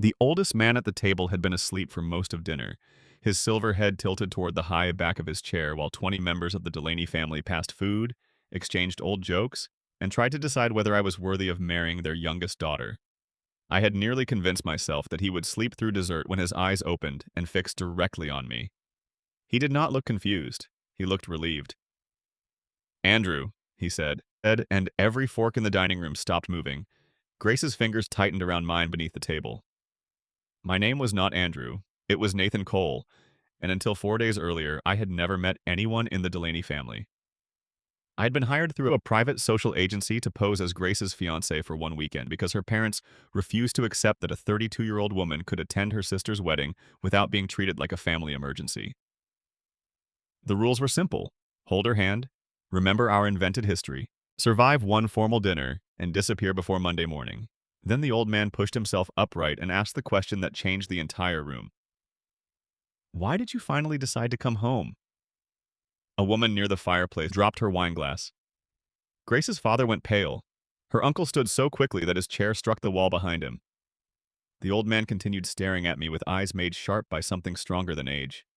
The oldest man at the table had been asleep for most of dinner, his silver head tilted toward the high back of his chair while 20 members of the Delaney family passed food, exchanged old jokes, and tried to decide whether I was worthy of marrying their youngest daughter. I had nearly convinced myself that he would sleep through dessert when his eyes opened and fixed directly on me. He did not look confused. He looked relieved. "Andrew," he said, and every fork in the dining room stopped moving. Grace's fingers tightened around mine beneath the table. My name was not Andrew. It was Nathan Cole, and until 4 days earlier, I had never met anyone in the Delaney family. I had been hired through a private social agency to pose as Grace's fiancé for one weekend because her parents refused to accept that a 32-year-old woman could attend her sister's wedding without being treated like a family emergency. The rules were simple: hold her hand, remember our invented history, survive one formal dinner, and disappear before Monday morning. Then the old man pushed himself upright and asked the question that changed the entire room. "Why did you finally decide to come home?" A woman near the fireplace dropped her wineglass. Grace's father went pale. Her uncle stood so quickly that his chair struck the wall behind him. The old man continued staring at me with eyes made sharp by something stronger than age.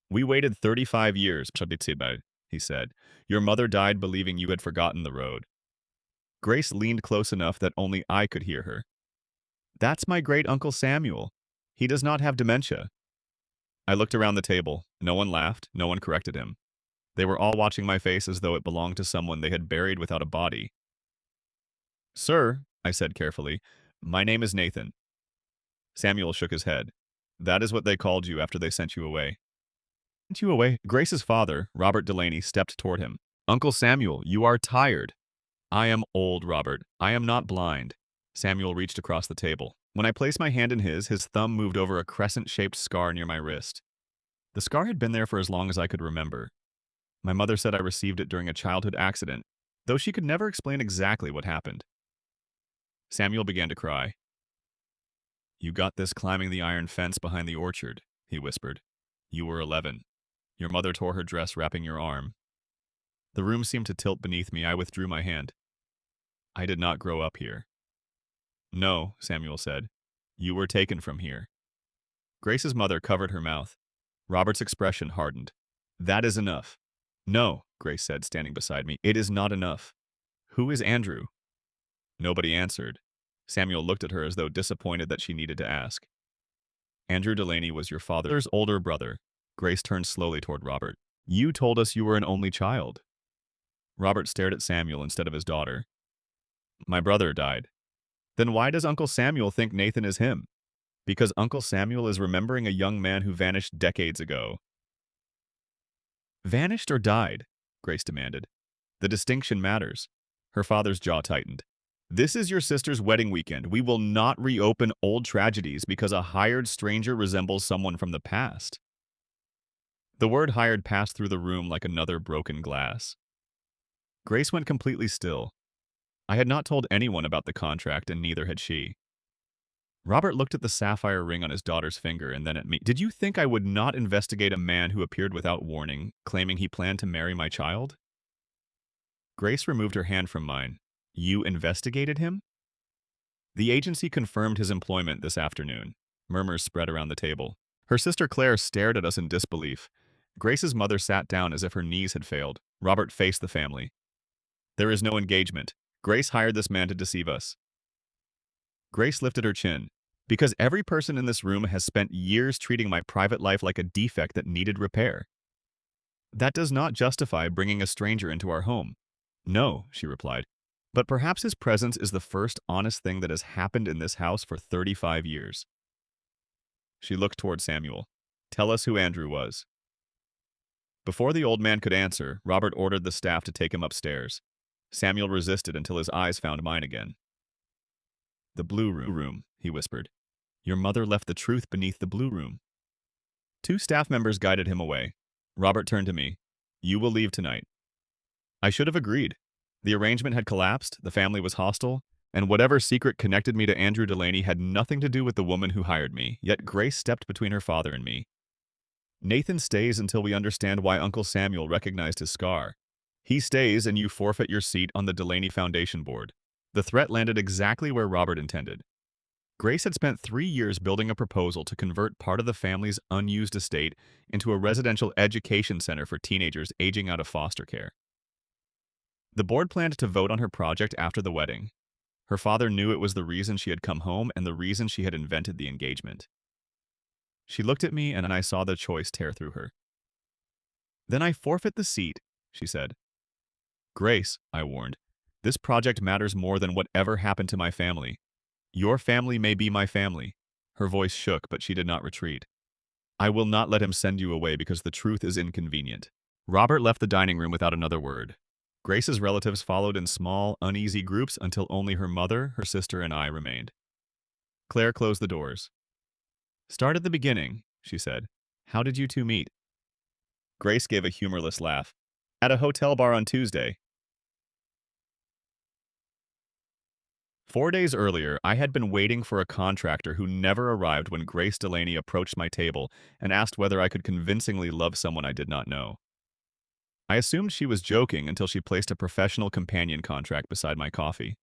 "We waited 35 years, he said. Your mother died believing you had forgotten the road." Grace leaned close enough that only I could hear her. "That's my great-uncle Samuel. He does not have dementia." I looked around the table. No one laughed, no one corrected him. They were all watching my face as though it belonged to someone they had buried without a body. "Sir," I said carefully, "my name is Nathan." Samuel shook his head. "That is what they called you after they sent you away." "Sent you away?" Grace's father, Robert Delaney, stepped toward him. "Uncle Samuel, you are tired." "I am old, Robert. I am not blind." Samuel reached across the table. When I placed my hand in his thumb moved over a crescent-shaped scar near my wrist. The scar had been there for as long as I could remember. My mother said I received it during a childhood accident, though she could never explain exactly what happened. Samuel began to cry. "You got this climbing the iron fence behind the orchard," he whispered. "You were 11. Your mother tore her dress wrapping your arm." The room seemed to tilt beneath me. I withdrew my hand. "I did not grow up here." "No," Samuel said. "You were taken from here." Grace's mother covered her mouth. Robert's expression hardened. "That is enough." "No," Grace said, standing beside me. "It is not enough." "Who is Andrew?" Nobody answered. Samuel looked at her as though disappointed that she needed to ask. "Andrew Delaney was your father's older brother." Grace turned slowly toward Robert. "You told us you were an only child." Robert stared at Samuel instead of his daughter. "My brother died." "Then why does Uncle Samuel think Nathan is him?" "Because Uncle Samuel is remembering a young man who vanished decades ago." "Vanished or died?" Grace demanded. "The distinction matters." Her father's jaw tightened. "This is your sister's wedding weekend. We will not reopen old tragedies because a hired stranger resembles someone from the past." The word hired passed through the room like another broken glass. Grace went completely still. I had not told anyone about the contract, and neither had she. Robert looked at the sapphire ring on his daughter's finger and then at me. "Did you think I would not investigate a man who appeared without warning, claiming he planned to marry my child?" Grace removed her hand from mine. "You investigated him?" "The agency confirmed his employment this afternoon." Murmurs spread around the table. Her sister Claire stared at us in disbelief. Grace's mother sat down as if her knees had failed. Robert faced the family. "There is no engagement. Grace hired this man to deceive us." Grace lifted her chin. "Because every person in this room has spent years treating my private life like a defect that needed repair. That does not justify bringing a stranger into our home." "No," she replied. "But perhaps his presence is the first honest thing that has happened in this house for 35 years." She looked toward Samuel. "Tell us who Andrew was." Before the old man could answer, Robert ordered the staff to take him upstairs. Samuel resisted until his eyes found mine again. "The blue room," he whispered. "Your mother left the truth beneath the blue room." Two staff members guided him away. Robert turned to me. "You will leave tonight." I should have agreed. The arrangement had collapsed, the family was hostile, and whatever secret connected me to Andrew Delaney had nothing to do with the woman who hired me, yet Grace stepped between her father and me. "Nathan stays until we understand why Uncle Samuel recognized his scar. He stays and you forfeit your seat on the Delaney Foundation board." The threat landed exactly where Robert intended. Grace had spent 3 years building a proposal to convert part of the family's unused estate into a residential education center for teenagers aging out of foster care. The board planned to vote on her project after the wedding. Her father knew it was the reason she had come home and the reason she had invented the engagement. She looked at me and I saw the choice tear through her. "Then I forfeit the seat," she said. "Grace," I warned, "this project matters more than whatever happened to my family. Your family may be my family." Her voice shook, but she did not retreat. "I will not let him send you away because the truth is inconvenient." Robert left the dining room without another word. Grace's relatives followed in small, uneasy groups until only her mother, her sister, and I remained. Claire closed the doors. "Start at the beginning," she said. "How did you two meet?" Grace gave a humorless laugh. "At a hotel bar on Tuesday." 4 days earlier, I had been waiting for a contractor who never arrived when Grace Delaney approached my table and asked whether I could convincingly love someone I did not know. I assumed she was joking until she placed a professional companion contract beside my coffee.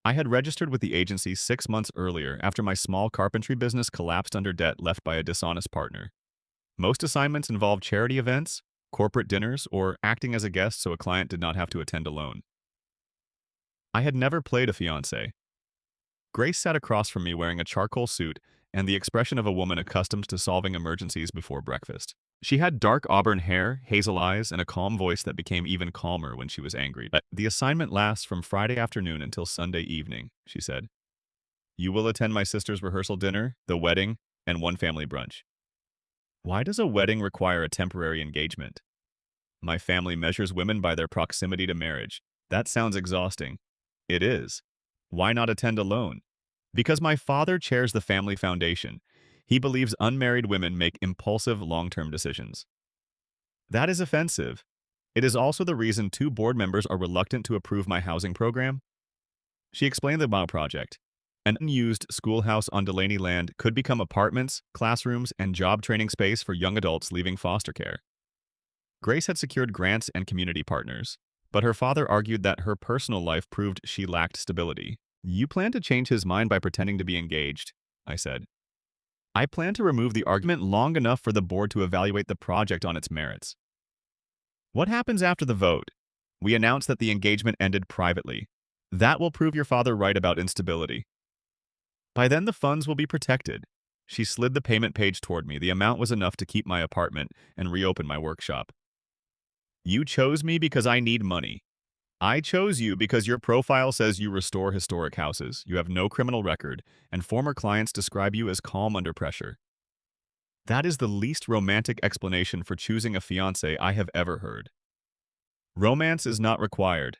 I had registered with the agency 6 months earlier after my small carpentry business collapsed under debt left by a dishonest partner. Most assignments involved charity events, corporate dinners, or acting as a guest so a client did not have to attend alone. I had never played a fiancé. Grace sat across from me wearing a charcoal suit and the expression of a woman accustomed to solving emergencies before breakfast. She had dark auburn hair, hazel eyes, and a calm voice that became even calmer when she was angry. "The assignment lasts from Friday afternoon until Sunday evening," she said. "You will attend my sister's rehearsal dinner, the wedding, and one family brunch." Why does a wedding require a temporary engagement? My family measures women by their proximity to marriage. That sounds exhausting. It is. Why not attend alone? Because my father chairs the family foundation. He believes unmarried women make impulsive long-term decisions. That is offensive. It is also the reason 2 board members are reluctant to approve my housing program. She explained the BOW project. An unused schoolhouse on Delaney land could become apartments, classrooms, and job training space for young adults leaving foster care. Grace had secured grants and community partners, but her father argued that her personal life proved she lacked stability. "You plan to change his mind by pretending to be engaged," I said. "I plan to remove the argument long enough for the board to evaluate the project on its merits." "What happens after the vote?" "We announce that the engagement ended privately. That will prove your father right about instability. By then the funds will be protected." She slid the payment page toward me. The amount was enough to keep my apartment and reopen my workshop. "You chose me because I need money. I chose you because your profile says you restore historic houses, you have no criminal record, and former clients describe you as calm under pressure." That is the least romantic explanation for choosing a fiancé I have ever heard. Romance is not required.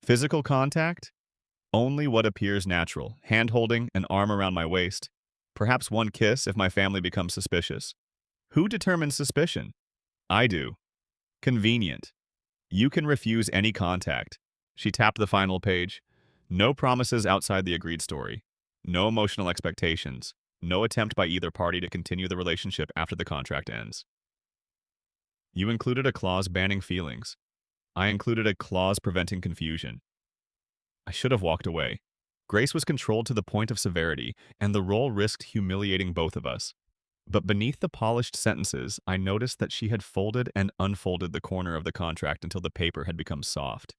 Physical contact? Only what appears natural. Hand-holding, an arm around my waist. Perhaps one kiss if my family becomes suspicious. Who determines suspicion? I do. Convenient. You can refuse any contact. She tapped the final page. No promises outside the agreed story. No emotional expectations. No attempt by either party to continue the relationship after the contract ends. You included a clause banning feelings. I included a clause preventing confusion. I should have walked away. Grace was controlled to the point of severity, and the role risked humiliating both of us. But beneath the polished sentences, I noticed that she had folded and unfolded the corner of the contract until the paper had become soft.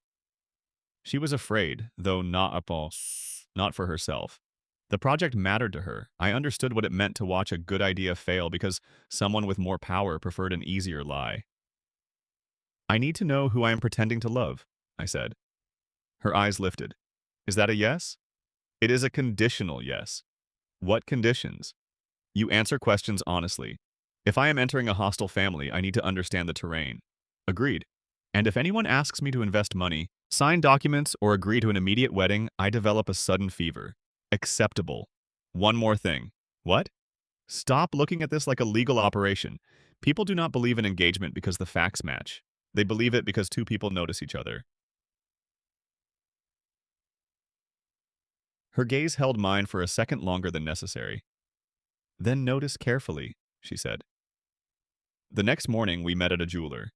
She was afraid, though not for herself. The project mattered to her. I understood what it meant to watch a good idea fail because someone with more power preferred an easier lie. "I need to know who I am pretending to love," I said. Her eyes lifted. "Is that a yes?" "It is a conditional yes." "What conditions?" "You answer questions honestly. If I am entering a hostile family, I need to understand the terrain." "Agreed. And if anyone asks me to invest money, sign documents, or agree to an immediate wedding, I develop a sudden fever." "Acceptable. One more thing." "What?" "Stop looking at this like a legal operation. People do not believe in engagement because the facts match. They believe it because 2 people notice each other." Her gaze held mine for a second longer than necessary. "Then notice carefully," she said. The next morning, we met at a jeweler.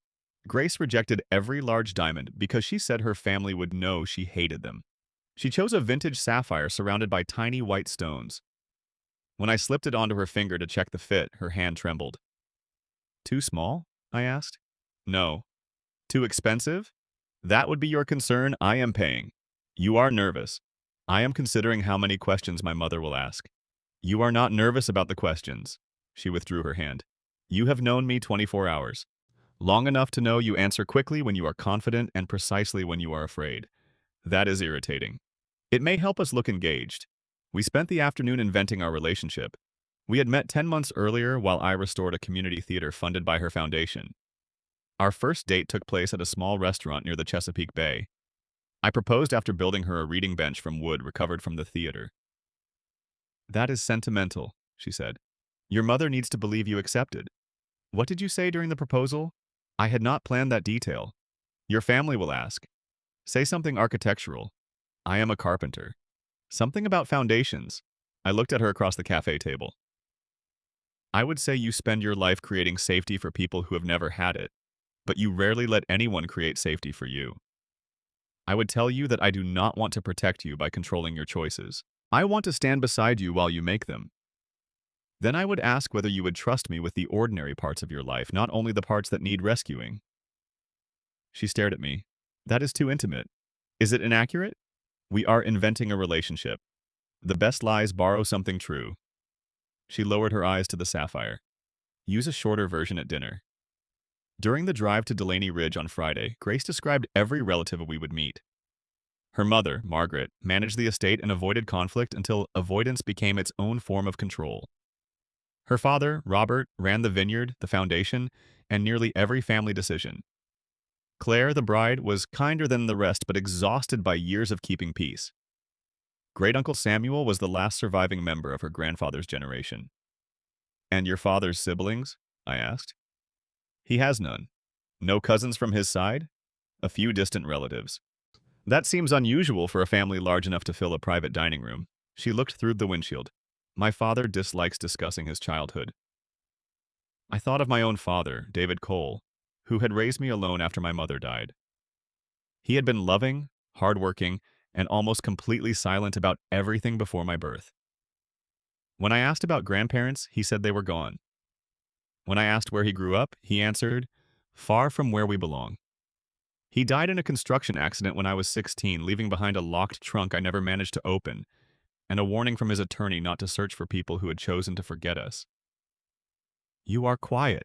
Grace rejected every large diamond because she said her family would know she hated them. She chose a vintage sapphire surrounded by tiny white stones. When I slipped it onto her finger to check the fit, her hand trembled. Too small? I asked. No. Too expensive? That would be your concern. I am paying. You are nervous. I am considering how many questions my mother will ask. You are not nervous about the questions. She withdrew her hand. You have known me 24 hours. Long enough to know you answer quickly when you are confident and precisely when you are afraid. That is irritating. It may help us look engaged. We spent the afternoon inventing our relationship. We had met 10 months earlier while I restored a community theater funded by her foundation. Our first date took place at a small restaurant near the Chesapeake Bay. I proposed after building her a reading bench from wood recovered from the theater. That is sentimental, she said. Your mother needs to believe you accepted. What did you say during the proposal? I had not planned that detail. Your family will ask. Say something architectural. I am a carpenter. Something about foundations. I looked at her across the cafe table. I would say you spend your life creating safety for people who have never had it, but you rarely let anyone create safety for you. I would tell you that I do not want to protect you by controlling your choices. I want to stand beside you while you make them. Then I would ask whether you would trust me with the ordinary parts of your life, not only the parts that need rescuing. She stared at me. That is too intimate. Is it inaccurate? We are inventing a relationship. The best lies borrow something true. She lowered her eyes to the sapphire. Use a shorter version at dinner. During the drive to Delaney Ridge on Friday, Grace described every relative we would meet. Her mother, Margaret, managed the estate and avoided conflict until avoidance became its own form of control. Her father, Robert, ran the vineyard, the foundation, and nearly every family decision. Claire, the bride, was kinder than the rest but exhausted by years of keeping peace. Great-uncle Samuel was the last surviving member of her grandfather's generation. And your father's siblings? I asked. He has none. No cousins from his side? A few distant relatives. That seems unusual for a family large enough to fill a private dining room. She looked through the windshield. My father dislikes discussing his childhood. I thought of my own father, David Cole, who had raised me alone after my mother died. He had been loving, hardworking, and almost completely silent about everything before my birth. When I asked about grandparents, he said they were gone. When I asked where he grew up, he answered, far from where we belong. He died in a construction accident when I was 16, leaving behind a locked trunk I never managed to open, and a warning from his attorney not to search for people who had chosen to forget us. You are quiet,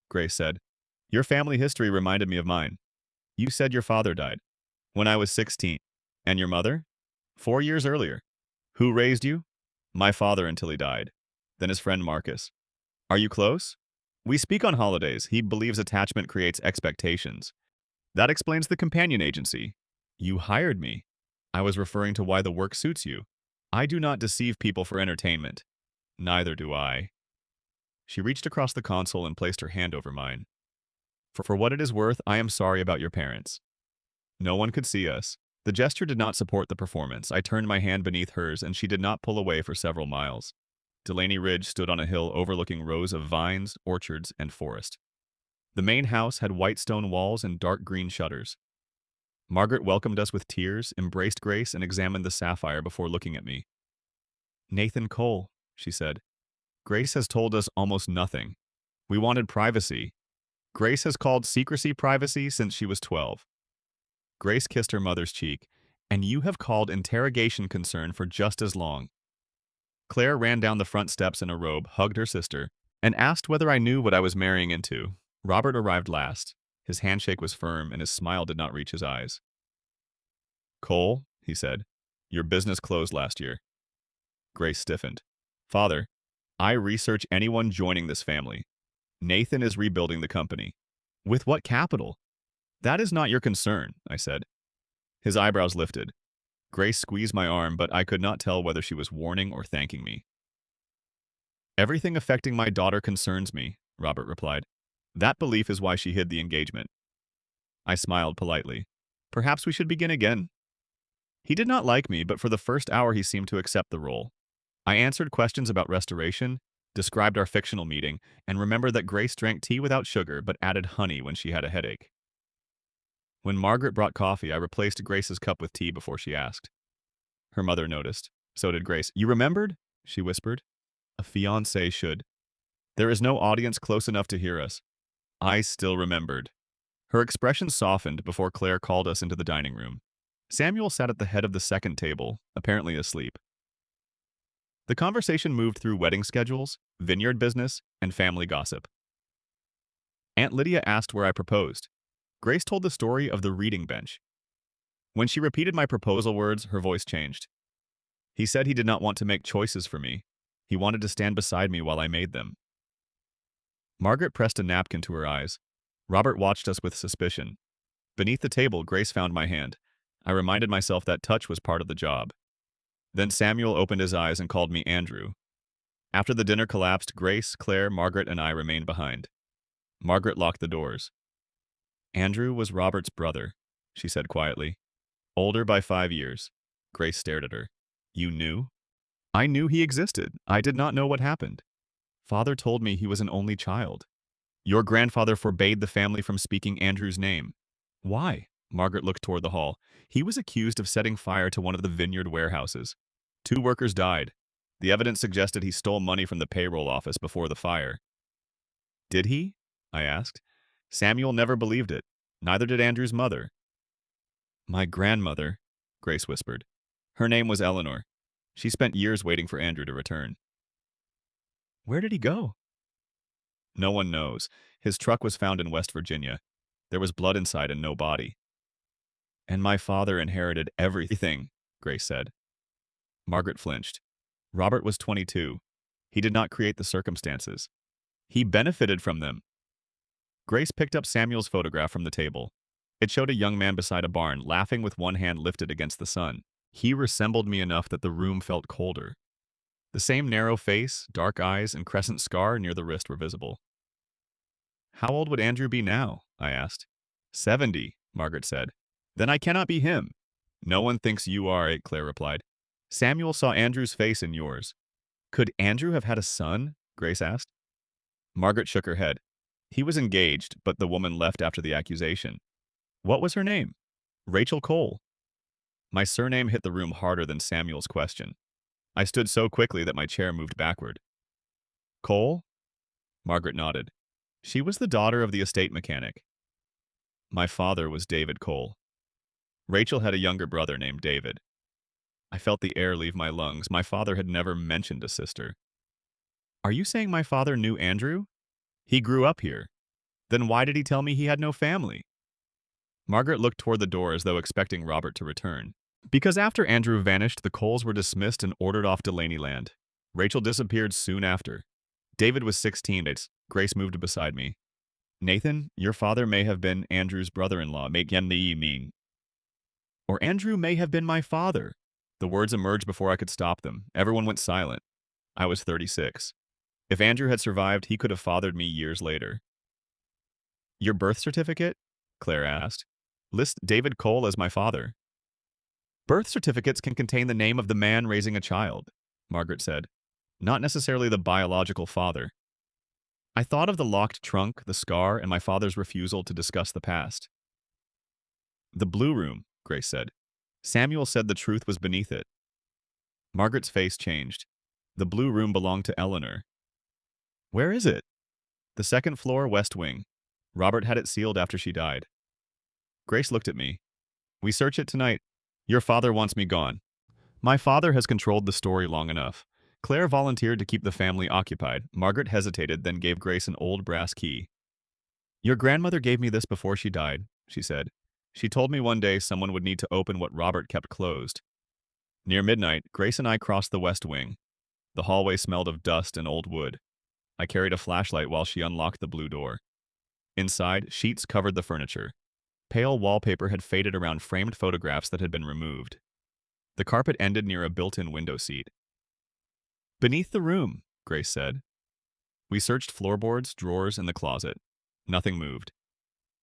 Grace said. Your family history reminded me of mine. You said your father died when I was 16. And your mother? 4 years earlier. Who raised you? My father until he died. Then his friend Marcus. Are you close? We speak on holidays. He believes attachment creates expectations. That explains the companion agency. You hired me. I was referring to why the work suits you. I do not deceive people for entertainment. Neither do I. She reached across the console and placed her hand over mine. For what it is worth, I am sorry about your parents. No one could see us. The gesture did not support the performance. I turned my hand beneath hers, and she did not pull away for several miles. Delaney Ridge stood on a hill overlooking rows of vines, orchards, and forest. The main house had white stone walls and dark green shutters. Margaret welcomed us with tears, embraced Grace, and examined the sapphire before looking at me. Nathan Cole, she said. Grace has told us almost nothing. We wanted privacy. Grace has called secrecy privacy since she was 12. Grace kissed her mother's cheek. And you have called interrogation concern for just as long. Claire ran down the front steps in a robe, hugged her sister, and asked whether I knew what I was marrying into. Robert arrived last. His handshake was firm, and his smile did not reach his eyes. Cole, he said, your business closed last year. Grace stiffened. Father, I research anyone joining this family. Nathan is rebuilding the company. With what capital? That is not your concern, I said. His eyebrows lifted. Grace squeezed my arm, but I could not tell whether she was warning or thanking me. Everything affecting my daughter concerns me, Robert replied. That belief is why she hid the engagement. I smiled politely. Perhaps we should begin again. He did not like me, but for the first hour he seemed to accept the role. I answered questions about restoration, described our fictional meeting, and remembered that Grace drank tea without sugar but added honey when she had a headache. When Margaret brought coffee, I replaced Grace's cup with tea before she asked, her mother noticed. So did Grace. You remembered? She whispered. A fiancé should. There is no audience close enough to hear us. I still remembered. Her expression softened before Claire called us into the dining room. Samuel sat at the head of the second table, apparently asleep. The conversation moved through wedding schedules, vineyard business, and family gossip. Aunt Lydia asked where I proposed. Grace told the story of the reading bench. When she repeated my proposal words, her voice changed. He said he did not want to make choices for me. He wanted to stand beside me while I made them. Margaret pressed a napkin to her eyes. Robert watched us with suspicion. Beneath the table, Grace found my hand. I reminded myself that touch was part of the job. Then Samuel opened his eyes and called me Andrew. After the dinner collapsed, Grace, Claire, Margaret, and I remained behind. Margaret locked the doors. Andrew was Robert's brother, she said quietly. Older by 5 years. Grace stared at her. You knew? I knew he existed. I did not know what happened. Father told me he was an only child. Your grandfather forbade the family from speaking Andrew's name. Why? Margaret looked toward the hall. He was accused of setting fire to one of the vineyard warehouses. 2 workers died. The evidence suggested he stole money from the payroll office before the fire. Did he? I asked. Samuel never believed it. Neither did Andrew's mother. My grandmother, Grace whispered. Her name was Eleanor. She spent years waiting for Andrew to return. Where did he go? No one knows. His truck was found in West Virginia. There was blood inside and no body. And my father inherited everything, Grace said. Margaret flinched. Robert was 22. He did not create the circumstances. He benefited from them. Grace picked up Samuel's photograph from the table. It showed a young man beside a barn, laughing with one hand lifted against the sun. He resembled me enough that the room felt colder. The same narrow face, dark eyes, and crescent scar near the wrist were visible. How old would Andrew be now? I asked. 70, Margaret said. Then I cannot be him. No one thinks you are, Claire replied. Samuel saw Andrew's face in yours. Could Andrew have had a son? Grace asked. Margaret shook her head. He was engaged, but the woman left after the accusation. What was her name? Rachel Cole. My surname hit the room harder than Samuel's question. I stood so quickly that my chair moved backward. Cole? Margaret nodded. She was the daughter of the estate mechanic. My father was David Cole. Rachel had a younger brother named David. I felt the air leave my lungs. My father had never mentioned a sister. Are you saying my father knew Andrew? He grew up here. Then why did he tell me he had no family? Margaret looked toward the door as though expecting Robert to return. Because after Andrew vanished, the Coles were dismissed and ordered off Delaney Land. Rachel disappeared soon after. David was 16. Grace moved beside me. Nathan, your father may have been Andrew's brother-in-law. Or Andrew may have been my father. The words emerged before I could stop them. Everyone went silent. I was 36. If Andrew had survived, he could have fathered me years later. Your birth certificate? Claire asked. List David Cole as my father. Birth certificates can contain the name of the man raising a child, Margaret said. Not necessarily the biological father. I thought of the locked trunk, the scar, and my father's refusal to discuss the past. The blue room, Grace said. Samuel said the truth was beneath it. Margaret's face changed. The blue room belonged to Eleanor. Where is it? The second floor, west wing. Robert had it sealed after she died. Grace looked at me. We search it tonight. Your father wants me gone. My father has controlled the story long enough. Claire volunteered to keep the family occupied. Margaret hesitated, then gave Grace an old brass key. Your grandmother gave me this before she died, she said. She told me one day someone would need to open what Robert kept closed. Near midnight, Grace and I crossed the west wing. The hallway smelled of dust and old wood. I carried a flashlight while she unlocked the blue door. Inside, sheets covered the furniture. Pale wallpaper had faded around framed photographs that had been removed. The carpet ended near a built-in window seat. Beneath the room, Grace said. We searched floorboards, drawers, and the closet. Nothing moved.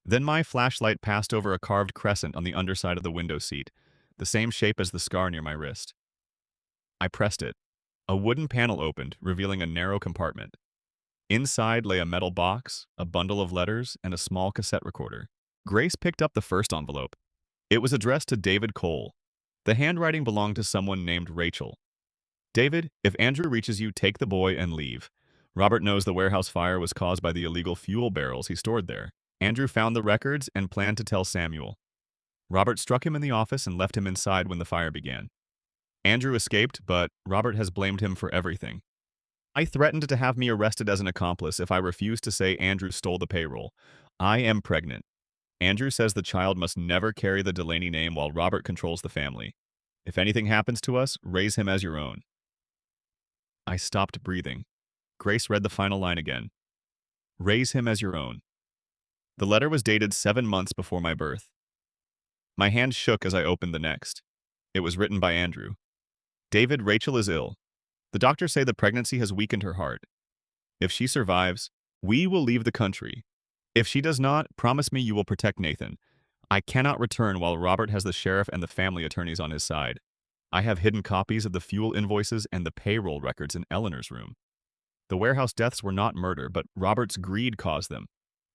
Then my flashlight passed over a carved crescent on the underside of the window seat, the same shape as the scar near my wrist. I pressed it. A wooden panel opened, revealing a narrow compartment. Inside lay a metal box, a bundle of letters, and a small cassette recorder. Grace picked up the first envelope. It was addressed to David Cole. The handwriting belonged to someone named Rachel. David, if Andrew reaches you, take the boy and leave. Robert knows the warehouse fire was caused by the illegal fuel barrels he stored there. Andrew found the records and planned to tell Samuel. Robert struck him in the office and left him inside when the fire began. Andrew escaped, but Robert has blamed him for everything. I threatened to have me arrested as an accomplice if I refused to say Andrew stole the payroll. I am pregnant. Andrew says the child must never carry the Delaney name while Robert controls the family. If anything happens to us, raise him as your own. I stopped breathing. Grace read the final line again. Raise him as your own. The letter was dated 7 months before my birth. My hand shook as I opened the next. It was written by Andrew. David, Rachel is ill. The doctors say the pregnancy has weakened her heart. If she survives, we will leave the country. If she does not, promise me you will protect Nathan. I cannot return while Robert has the sheriff and the family attorneys on his side. I have hidden copies of the fuel invoices and the payroll records in Eleanor's room. The warehouse deaths were not murder, but Robert's greed caused them,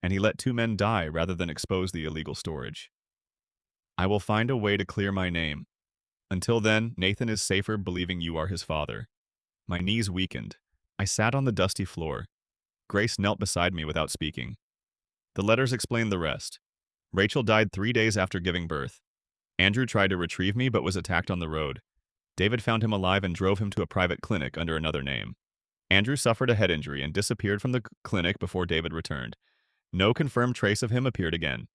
and he let 2 men die rather than expose the illegal storage. I will find a way to clear my name. Until then, Nathan is safer believing you are his father. My knees weakened. I sat on the dusty floor. Grace knelt beside me without speaking. The letters explained the rest. Rachel died 3 days after giving birth. Andrew tried to retrieve me but was attacked on the road. David found him alive and drove him to a private clinic under another name. Andrew suffered a head injury and disappeared from the clinic before David returned. No confirmed trace of him appeared again.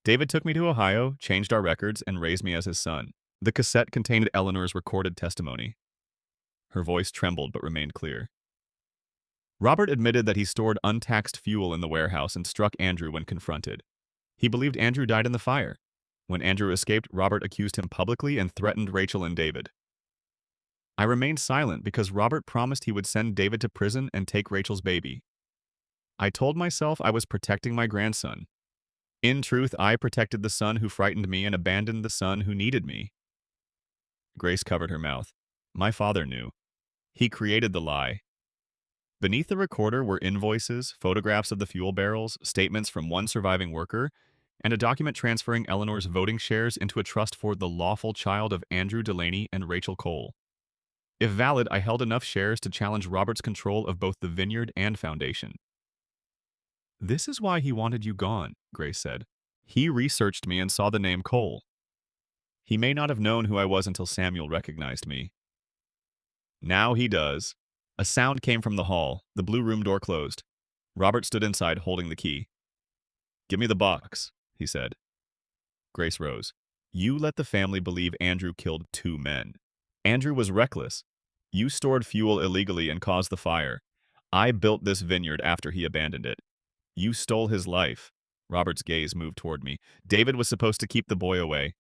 David took me to Ohio, changed our records, and raised me as his son. The cassette contained Eleanor's recorded testimony. Her voice trembled but remained clear. Robert admitted that he stored untaxed fuel in the warehouse and struck Andrew when confronted. He believed Andrew died in the fire. When Andrew escaped, Robert accused him publicly and threatened Rachel and David. I remained silent because Robert promised he would send David to prison and take Rachel's baby. I told myself I was protecting my grandson. In truth, I protected the son who frightened me and abandoned the son who needed me. Grace covered her mouth. My father knew. He created the lie. Beneath the recorder were invoices, photographs of the fuel barrels, statements from one surviving worker, and a document transferring Eleanor's voting shares into a trust for the lawful child of Andrew Delaney and Rachel Cole. If valid, I held enough shares to challenge Robert's control of both the vineyard and foundation. This is why he wanted you gone, Grace said. He researched me and saw the name Cole. He may not have known who I was until Samuel recognized me. Now he does. A sound came from the hall. The blue room door closed. Robert stood inside, holding the key. Give me the box, he said. Grace rose. You let the family believe Andrew killed 2 men. Andrew was reckless. You stored fuel illegally and caused the fire. I built this vineyard after he abandoned it. You stole his life. Robert's gaze moved toward me. David was supposed to keep the boy away.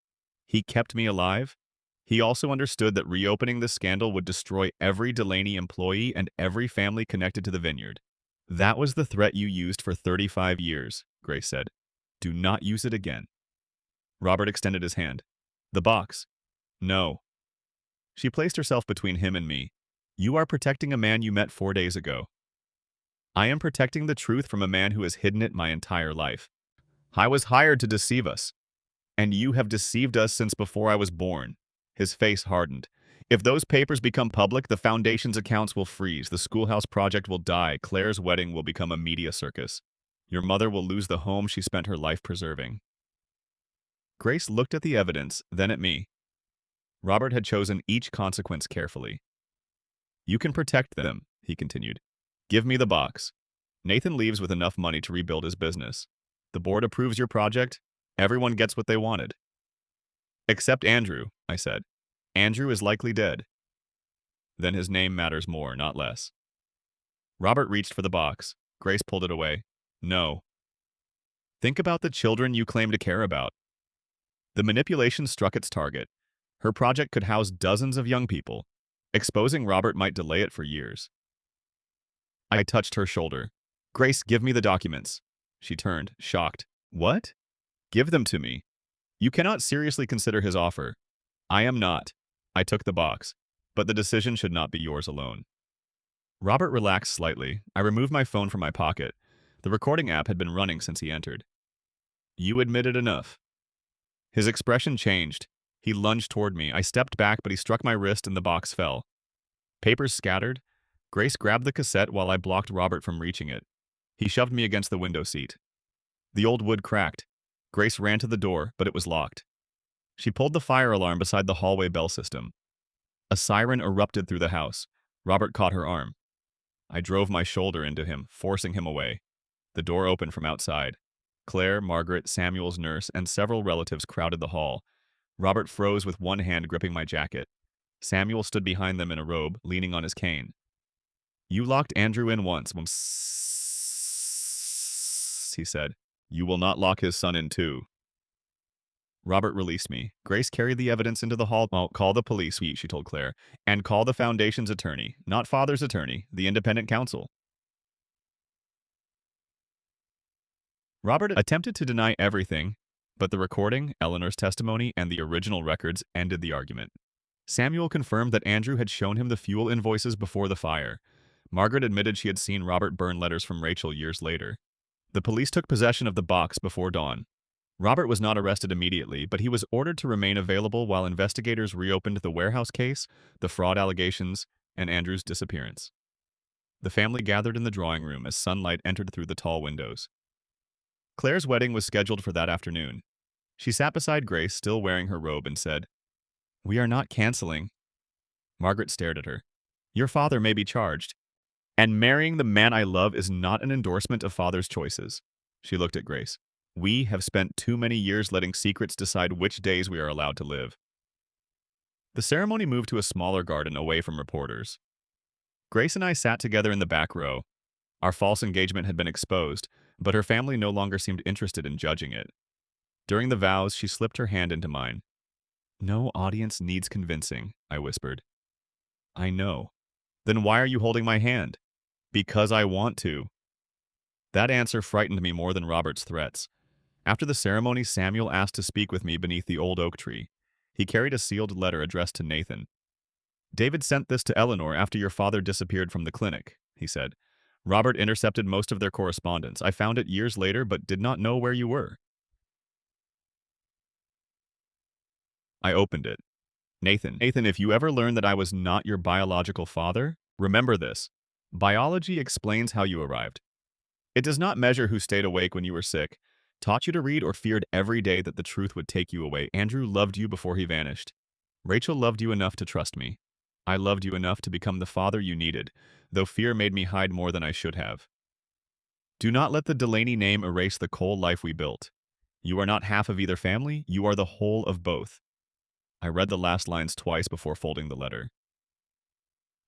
He kept me alive. He also understood that reopening the scandal would destroy every Delaney employee and every family connected to the vineyard. That was the threat you used for 35 years, Grace said. Do not use it again. Robert extended his hand. The box. No. She placed herself between him and me. You are protecting a man you met 4 days ago. I am protecting the truth from a man who has hidden it my entire life. I was hired to deceive us. And you have deceived us since before I was born. His face hardened. If those papers become public, the foundation's accounts will freeze, the schoolhouse project will die, Claire's wedding will become a media circus. Your mother will lose the home she spent her life preserving. Grace looked at the evidence, then at me. Robert had chosen each consequence carefully. You can protect them, he continued. Give me the box. Nathan leaves with enough money to rebuild his business. The board approves your project. Everyone gets what they wanted. Except Andrew, I said. Andrew is likely dead. Then his name matters more, not less. Robert reached for the box. Grace pulled it away. No. Think about the children you claim to care about. The manipulation struck its target. Her project could house dozens of young people. Exposing Robert might delay it for years. I touched her shoulder. Grace, give me the documents. She turned, shocked. What? Give them to me. You cannot seriously consider his offer. I am not. I took the box. But the decision should not be yours alone. Robert relaxed slightly. I removed my phone from my pocket. The recording app had been running since he entered. You admitted enough. His expression changed. He lunged toward me. I stepped back, but he struck my wrist and the box fell. Papers scattered. Grace grabbed the cassette while I blocked Robert from reaching it. He shoved me against the window seat. The old wood cracked. Grace ran to the door, but it was locked. She pulled the fire alarm beside the hallway bell system. A siren erupted through the house. Robert caught her arm. I drove my shoulder into him, forcing him away. The door opened from outside. Claire, Margaret, Samuel's nurse, and several relatives crowded the hall. Robert froze with one hand gripping my jacket. Samuel stood behind them in a robe, leaning on his cane. "You locked Andrew in once," he said. "You will not lock his son in too." Robert released me. Grace carried the evidence into the hall. "Well, call the police," she told Claire, "and call the foundation's attorney, not father's attorney, the independent counsel." Robert attempted to deny everything, but the recording, Eleanor's testimony, and the original records ended the argument. Samuel confirmed that Andrew had shown him the fuel invoices before the fire. Margaret admitted she had seen Robert burn letters from Rachel years later. The police took possession of the box before dawn. Robert was not arrested immediately, but he was ordered to remain available while investigators reopened the warehouse case, the fraud allegations, and Andrew's disappearance. The family gathered in the drawing room as sunlight entered through the tall windows. Claire's wedding was scheduled for that afternoon. She sat beside Grace, still wearing her robe, and said, "We are not canceling." Margaret stared at her. "Your father may be charged. And marrying the man I love is not an endorsement of father's choices." She looked at Grace. "We have spent too many years letting secrets decide which days we are allowed to live." The ceremony moved to a smaller garden away from reporters. Grace and I sat together in the back row. Our false engagement had been exposed, but her family no longer seemed interested in judging it. During the vows, she slipped her hand into mine. "No audience needs convincing," I whispered. "I know." "Then why are you holding my hand?" "Because I want to." That answer frightened me more than Robert's threats. After the ceremony, Samuel asked to speak with me beneath the old oak tree. He carried a sealed letter addressed to Nathan. "David sent this to Eleanor after your father disappeared from the clinic," he said. "Robert intercepted most of their correspondence. I found it years later, but did not know where you were." I opened it. Nathan, if you ever learn that I was not your biological father, remember this. Biology explains how you arrived. It does not measure who stayed awake when you were sick, taught you to read, or feared every day that the truth would take you away. Andrew loved you before he vanished. Rachel loved you enough to trust me. I loved you enough to become the father you needed, though fear made me hide more than I should have. Do not let the Delaney name erase the Cole life we built. You are not half of either family, you are the whole of both. I read the last lines twice before folding the letter.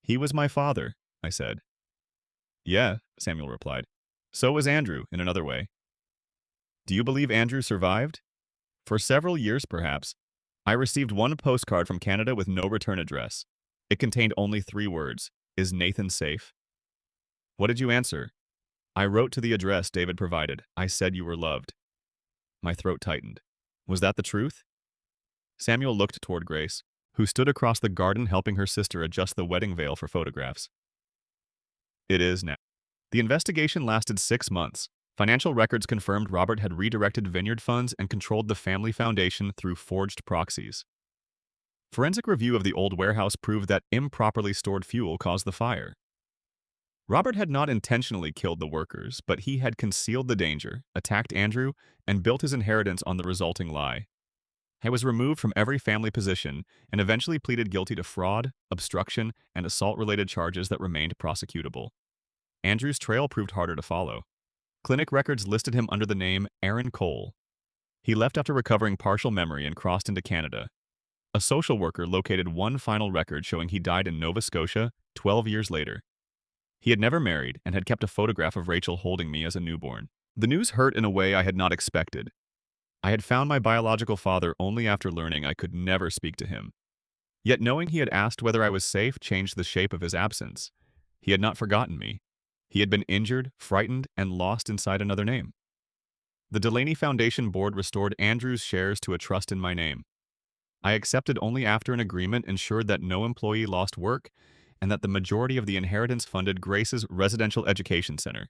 "He was my father," I said. "Yeah," Samuel replied. "So was Andrew, in another way." "Do you believe Andrew survived?" "For several years, perhaps. I received one postcard from Canada with no return address. It contained only 3 words. Is Nathan safe?" "What did you answer?" "I wrote to the address David provided. I said you were loved." My throat tightened. Was that the truth? Samuel looked toward Grace, who stood across the garden helping her sister adjust the wedding veil for photographs. "It is now." The investigation lasted 6 months. Financial records confirmed Robert had redirected vineyard funds and controlled the family foundation through forged proxies. Forensic review of the old warehouse proved that improperly stored fuel caused the fire. Robert had not intentionally killed the workers, but he had concealed the danger, attacked Andrew, and built his inheritance on the resulting lie. He was removed from every family position and eventually pleaded guilty to fraud, obstruction, and assault-related charges that remained prosecutable. Andrew's trail proved harder to follow. Clinic records listed him under the name Aaron Cole. He left after recovering partial memory and crossed into Canada. A social worker located one final record showing he died in Nova Scotia 12 years later. He had never married and had kept a photograph of Rachel holding me as a newborn. The news hurt in a way I had not expected. I had found my biological father only after learning I could never speak to him. Yet knowing he had asked whether I was safe changed the shape of his absence. He had not forgotten me. He had been injured, frightened, and lost inside another name. The Delaney Foundation board restored Andrew's shares to a trust in my name. I accepted only after an agreement ensured that no employee lost work and that the majority of the inheritance funded Grace's residential education center.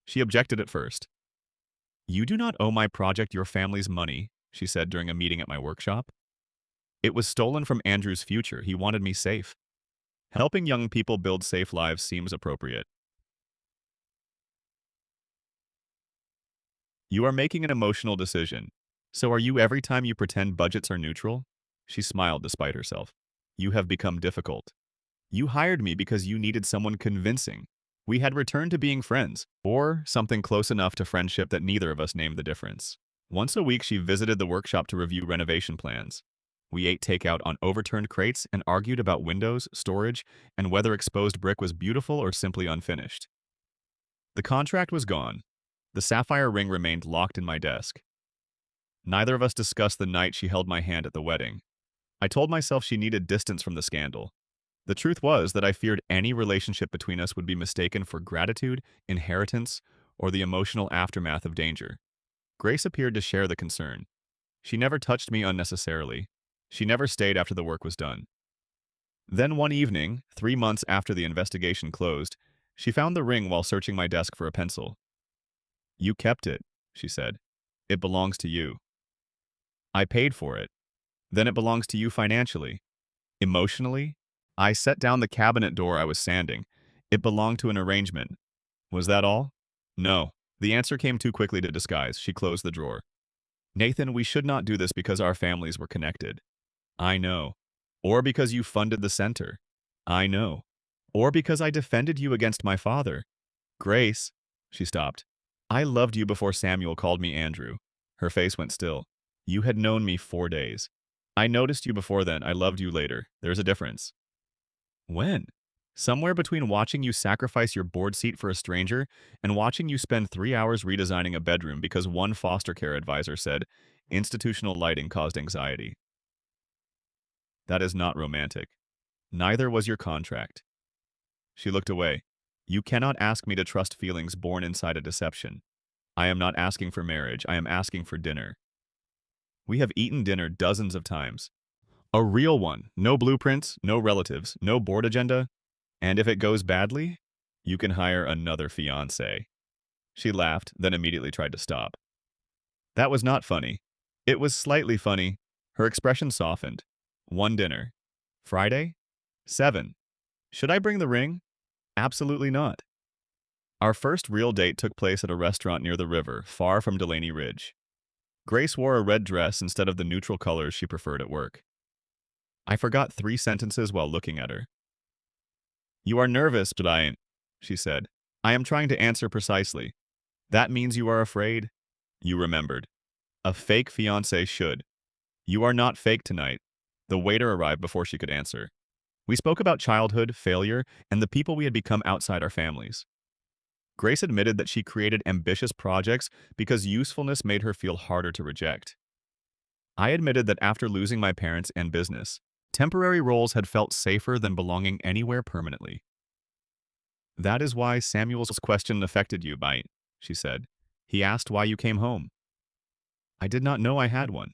She objected at first. "You do not owe my project your family's money," she said during a meeting at my workshop. It was stolen from Andrew's future. He wanted me safe. Helping young people build safe lives seems appropriate. You are making an emotional decision. So are you every time you pretend budgets are neutral? She smiled despite herself. You have become difficult. You hired me because you needed someone convincing. We had returned to being friends, or something close enough to friendship that neither of us named the difference. Once a week, she visited the workshop to review renovation plans. We ate takeout on overturned crates and argued about windows, storage, and whether exposed brick was beautiful or simply unfinished. The contract was gone. The sapphire ring remained locked in my desk. Neither of us discussed the night she held my hand at the wedding. I told myself she needed distance from the scandal. The truth was that I feared any relationship between us would be mistaken for gratitude, inheritance, or the emotional aftermath of danger. Grace appeared to share the concern. She never touched me unnecessarily. She never stayed after the work was done. Then one evening, 3 months after the investigation closed, she found the ring while searching my desk for a pencil. You kept it, she said. It belongs to you. I paid for it. Then it belongs to you financially. Emotionally? I set down the cabinet door I was sanding. It belonged to an arrangement. Was that all? No. The answer came too quickly to disguise. She closed the drawer. Nathan, we should not do this because our families were connected. I know. Or because you funded the center. I know. Or because I defended you against my father. Grace. She stopped. I loved you before Samuel called me Andrew. Her face went still. You had known me 4 days. I noticed you before then. I loved you later. There's a difference. When? Somewhere between watching you sacrifice your board seat for a stranger and watching you spend 3 hours redesigning a bedroom because one foster care advisor said institutional lighting caused anxiety. That is not romantic. Neither was your contract. She looked away. You cannot ask me to trust feelings born inside a deception. I am not asking for marriage. I am asking for dinner. We have eaten dinner dozens of times. A real one. No blueprints, no relatives, no board agenda. And if it goes badly, you can hire another fiancé. She laughed, then immediately tried to stop. That was not funny. It was slightly funny. Her expression softened. One dinner. Friday? 7. Should I bring the ring? Absolutely not. Our first real date took place at a restaurant near the river, far from Delaney Ridge. Grace wore a red dress instead of the neutral colors she preferred at work. I forgot 3 sentences while looking at her. You are nervous, Jedian, she said. I am trying to answer precisely. That means you are afraid? You remembered. A fake fiancé should. You are not fake tonight. The waiter arrived before she could answer. We spoke about childhood, failure, and the people we had become outside our families. Grace admitted that she created ambitious projects because usefulness made her feel harder to reject. I admitted that after losing my parents and business, temporary roles had felt safer than belonging anywhere permanently. That is why Samuel's question affected you, Bite, she said. He asked why you came home. I did not know I had one.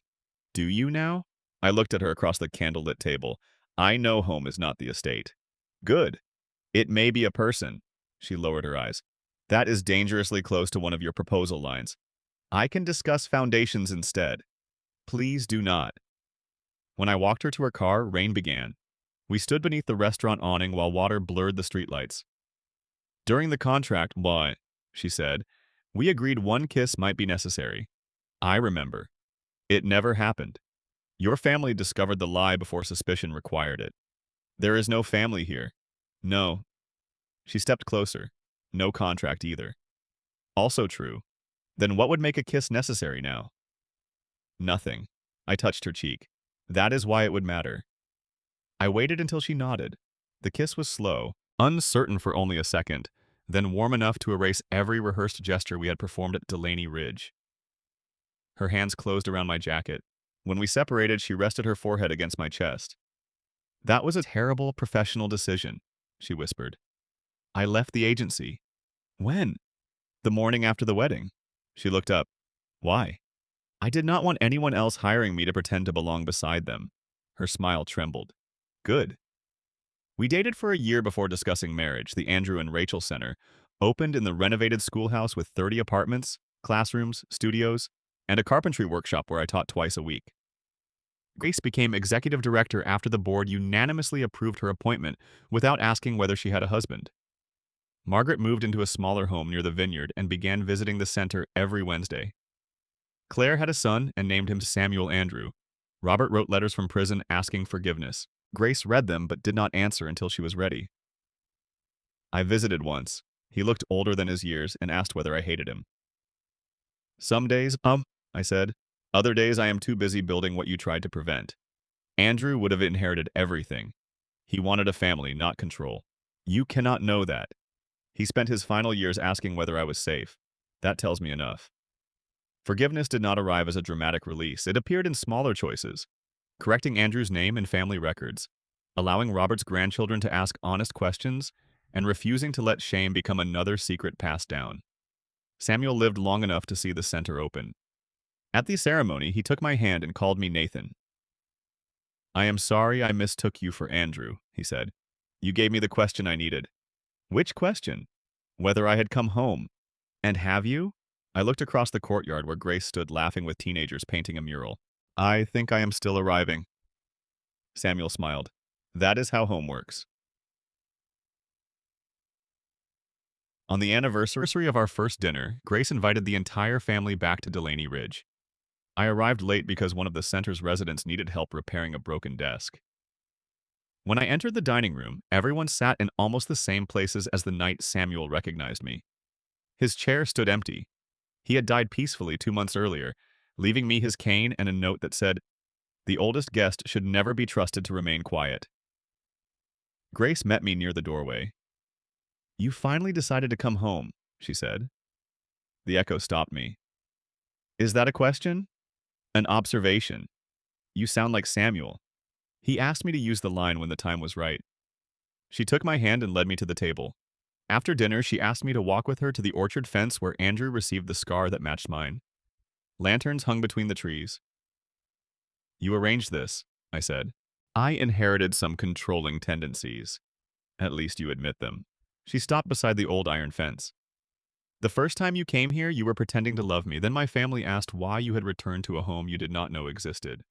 Do you now? I looked at her across the candlelit table. I know home is not the estate. Good. It may be a person. She lowered her eyes. That is dangerously close to one of your proposal lines. I can discuss foundations instead. Please do not. When I walked her to her car, rain began. We stood beneath the restaurant awning while water blurred the streetlights. During the contract, what? She said, we agreed one kiss might be necessary. I remember. It never happened. Your family discovered the lie before suspicion required it. There is no family here. No. She stepped closer. No contract either. Also true. Then what would make a kiss necessary now? Nothing. I touched her cheek. That is why it would matter. I waited until she nodded. The kiss was slow, uncertain for only a second, then warm enough to erase every rehearsed gesture we had performed at Delaney Ridge. Her hands closed around my jacket. When we separated, she rested her forehead against my chest. That was a terrible professional decision, she whispered. I left the agency. When? The morning after the wedding. She looked up. Why? I did not want anyone else hiring me to pretend to belong beside them. Her smile trembled. Good. We dated for a year before discussing marriage. The Andrew and Rachel Center opened in the renovated schoolhouse with 30 apartments, classrooms, studios, and a carpentry workshop where I taught twice a week. Grace became executive director after the board unanimously approved her appointment without asking whether she had a husband. Margaret moved into a smaller home near the vineyard and began visiting the center every Wednesday. Claire had a son and named him Samuel Andrew. Robert wrote letters from prison asking forgiveness. Grace read them but did not answer until she was ready. I visited once. He looked older than his years and asked whether I hated him. Some days, I said. Other days I am too busy building what you tried to prevent. Andrew would have inherited everything. He wanted a family, not control. You cannot know that. He spent his final years asking whether I was safe. That tells me enough. Forgiveness did not arrive as a dramatic release. It appeared in smaller choices. Correcting Andrew's name in family records, allowing Robert's grandchildren to ask honest questions, and refusing to let shame become another secret passed down. Samuel lived long enough to see the center open. At the ceremony, he took my hand and called me Nathan. I am sorry I mistook you for Andrew, he said. You gave me the question I needed. Which question? Whether I had come home. And have you? I looked across the courtyard where Grace stood laughing with teenagers painting a mural. I think I am still arriving. Samuel smiled. That is how home works. On the anniversary of our first dinner, Grace invited the entire family back to Delaney Ridge. I arrived late because one of the center's residents needed help repairing a broken desk. When I entered the dining room, everyone sat in almost the same places as the night Samuel recognized me. His chair stood empty. He had died peacefully 2 months earlier, leaving me his cane and a note that said, "The oldest guest should never be trusted to remain quiet." Grace met me near the doorway. You finally decided to come home, she said. The echo stopped me. Is that a question? An observation. You sound like Samuel. He asked me to use the line when the time was right. She took my hand and led me to the table. After dinner, she asked me to walk with her to the orchard fence where Andrew received the scar that matched mine. Lanterns hung between the trees. You arranged this, I said. I inherited some controlling tendencies. At least you admit them. She stopped beside the old iron fence. The first time you came here, you were pretending to love me. Then my family asked why you had returned to a home you did not know existed.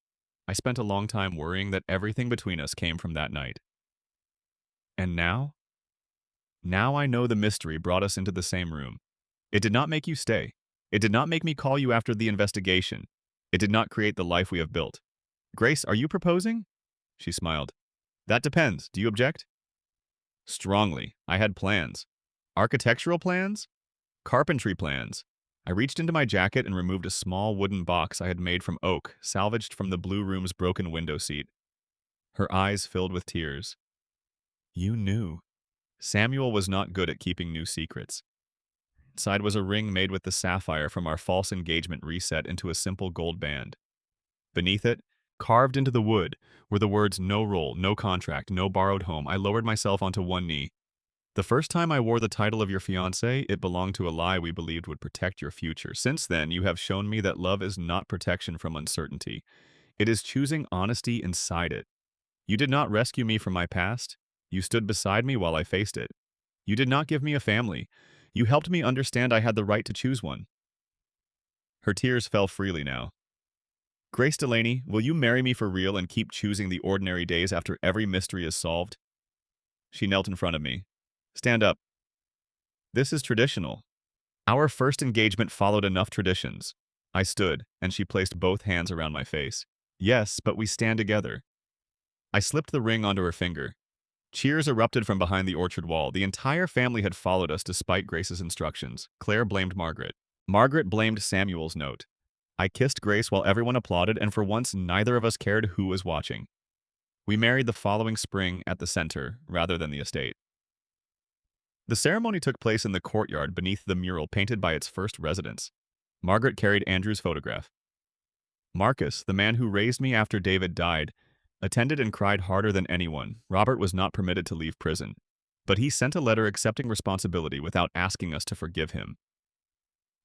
I spent a long time worrying that everything between us came from that night. And now? Now I know the mystery brought us into the same room. It did not make you stay. It did not make me call you after the investigation. It did not create the life we have built. Grace, are you proposing? She smiled. That depends. Do you object? Strongly. I had plans. Architectural plans? Carpentry plans. I reached into my jacket and removed a small wooden box I had made from oak, salvaged from the blue room's broken window seat. Her eyes filled with tears. You knew. Samuel was not good at keeping new secrets. Inside was a ring made with the sapphire from our false engagement reset into a simple gold band. Beneath it, carved into the wood, were the words "no role, no contract, no borrowed home." I lowered myself onto one knee. The first time I wore the title of your fiancé, it belonged to a lie we believed would protect your future. Since then, you have shown me that love is not protection from uncertainty. It is choosing honesty inside it. You did not rescue me from my past. You stood beside me while I faced it. You did not give me a family. You helped me understand I had the right to choose one. Her tears fell freely now. Grace Delaney, will you marry me for real and keep choosing the ordinary days after every mystery is solved? She knelt in front of me. Stand up. This is traditional. Our first engagement followed enough traditions. I stood, and she placed both hands around my face. Yes, but we stand together. I slipped the ring onto her finger. Cheers erupted from behind the orchard wall. The entire family had followed us despite Grace's instructions. Claire blamed Margaret. Margaret blamed Samuel's note. I kissed Grace while everyone applauded, and for once neither of us cared who was watching. We married the following spring at the center, rather than the estate. The ceremony took place in the courtyard beneath the mural painted by its first residents. Margaret carried Andrew's photograph. Marcus, the man who raised me after David died, attended and cried harder than anyone. Robert was not permitted to leave prison, but he sent a letter accepting responsibility without asking us to forgive him.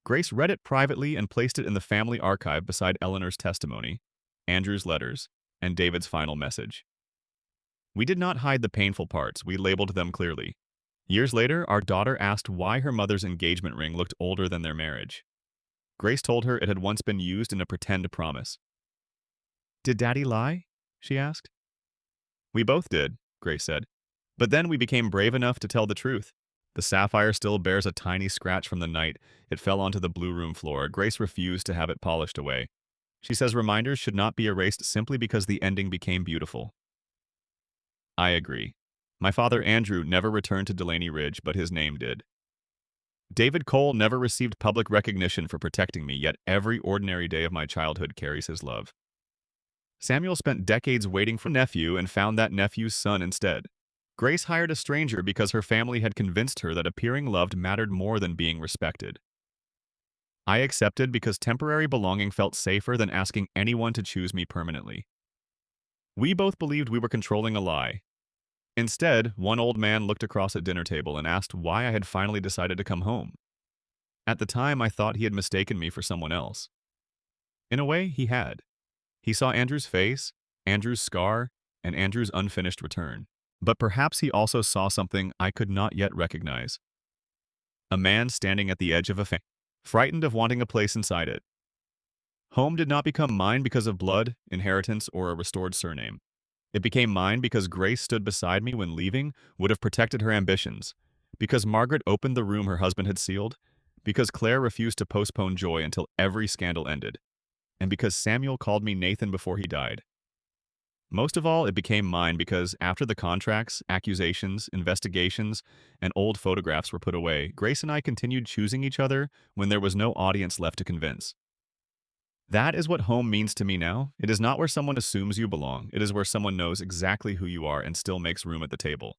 Grace read it privately and placed it in the family archive beside Eleanor's testimony, Andrew's letters, and David's final message. We did not hide the painful parts, we labeled them clearly. Years later, our daughter asked why her mother's engagement ring looked older than their marriage. Grace told her it had once been used in a pretend promise. Did Daddy lie? She asked. We both did, Grace said. But then we became brave enough to tell the truth. The sapphire still bears a tiny scratch from the night it fell onto the blue room floor. Grace refused to have it polished away. She says reminders should not be erased simply because the ending became beautiful. I agree. My father Andrew never returned to Delaney Ridge, but his name did. David Cole never received public recognition for protecting me, yet every ordinary day of my childhood carries his love. Samuel spent decades waiting for a nephew and found that nephew's son instead. Grace hired a stranger because her family had convinced her that appearing loved mattered more than being respected. I accepted because temporary belonging felt safer than asking anyone to choose me permanently. We both believed we were controlling a lie. Instead, one old man looked across at dinner table and asked why I had finally decided to come home. At the time, I thought he had mistaken me for someone else. In a way, he had. He saw Andrew's face, Andrew's scar, and Andrew's unfinished return. But perhaps he also saw something I could not yet recognize. A man standing at the edge of a family, frightened of wanting a place inside it. Home did not become mine because of blood, inheritance, or a restored surname. It became mine because Grace stood beside me when leaving would have protected her ambitions, because Margaret opened the room her husband had sealed, because Claire refused to postpone joy until every scandal ended, and because Samuel called me Nathan before he died. Most of all, it became mine because after the contracts, accusations, investigations, and old photographs were put away, Grace and I continued choosing each other when there was no audience left to convince. That is what home means to me now. It is not where someone assumes you belong. It is where someone knows exactly who you are and still makes room at the table.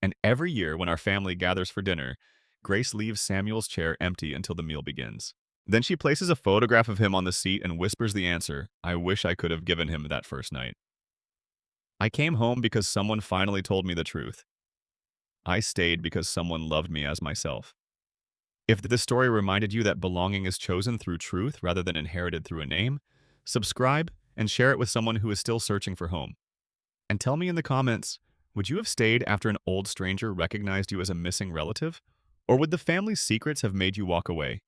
And every year when our family gathers for dinner, Grace leaves Samuel's chair empty until the meal begins. Then she places a photograph of him on the seat and whispers the answer, I wish I could have given him that first night. I came home because someone finally told me the truth. I stayed because someone loved me as myself. If this story reminded you that belonging is chosen through truth rather than inherited through a name, subscribe and share it with someone who is still searching for home. And tell me in the comments, would you have stayed after an old stranger recognized you as a missing relative? Or would the family's secrets have made you walk away?